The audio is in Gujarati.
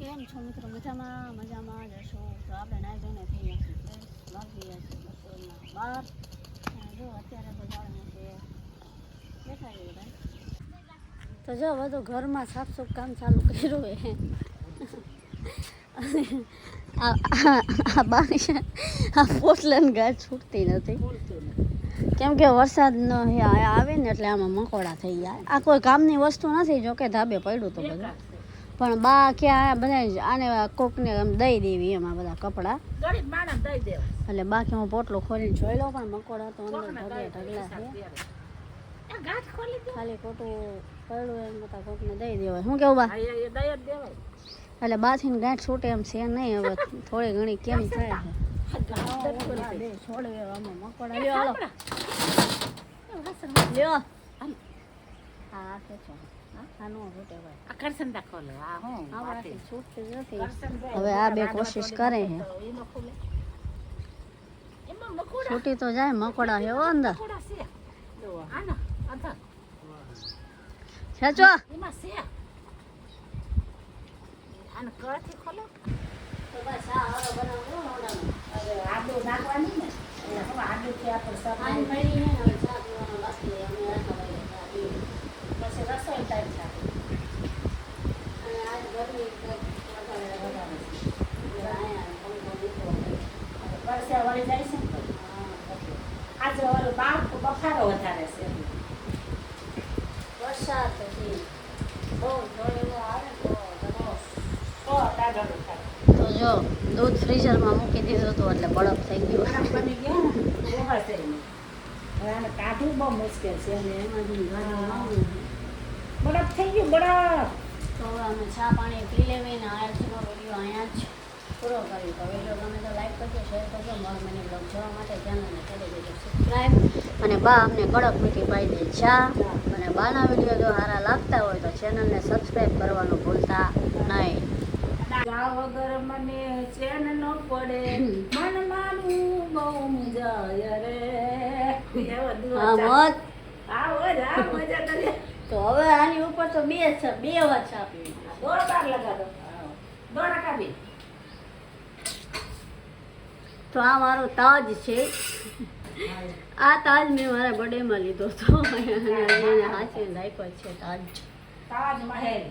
કેમ છો મિત્રો? મજામાં જશો તો આપણે નાઈ ધોઈને થઈ ગયા વાગી ગયા છે બપોરના 12. જો અત્યારે તો જવાનું છે બેઠા છે બધા. તો જો બધું ઘરમાં સાફ કામ ચાલુ કર્યું હે આ પોટલાની ગાંઠ છૂટતી નથી કેમ કે વરસાદનો આવે ને એટલે આમાં મકોડા થઈ જાય. આ કોઈ કામની વસ્તુ નથી, જોકે ધાબે પડ્યું તો બધું, પણ બા કે બધા આને કોકને દઈ દેવી એમાં બધા કપડા એટલે બાકી હું પોટલો ખોલીને જોઈ લઉં, પણ મકોડા તો અંદર ઢગલા છે. ખાલી ખોટું પડ્યું એમ કરતા કોકને દઈ દેવાય. શું કેવું બા? એટલે બાથીને ગાંઠ છૂટે એમ છે નહીં, હવે થોડી ઘણી કેમ થાય છે છોડવે આમાં મકોડા. લ્યો હાલો લ્યો હા કે છો હવે આ બે કોશિશ કરે છે, છૂટી તો જાય. મકોડા છે અંદર ખેંચો. બફારો વધારે છે વરસાદ પછી બહુ જોડેલો આવે તો જો દૂધ ફ્રીઝરમાં મૂકી દીધું હતું એટલે બરફ થઈ ગયું. કાઢવું બહુ મુશ્કેલ છે અને એમાંથી બરફ થઈ ગયું બરફ. તો હવે અમે ચા પાણી પી લેવી ને આજનો વિડીયો અહીંયા જ પૂરો કરી. તો વિડીયો ગમે તો લાઈક કરજો, શેર કરજો. મને બ્લોગ જોવા માટે ચેનલને કરી દેજો સબસ્ક્રાઈબ. અને બા અમને કડક મીઠી પાઈ દે ચા. અને બાના વિડીયો જો સારા લાગતા હોય તો ચેનલને સબસ્ક્રાઈબ કરવાનું ભૂલતા નહીં. વગર મને ચેન ન પડે, મન મારું બહુ જાય રે. તો હવે આની ઉપર તો બે વાત છાપી દોડા લગાડો, દોડા કાઢી. તો આ મારો તાજ છે. આ તાજ મેં મારા બર્થડેમાં લીધો હતો, હાથે રાખ્યો છે તાજ. તાજ મહેલ.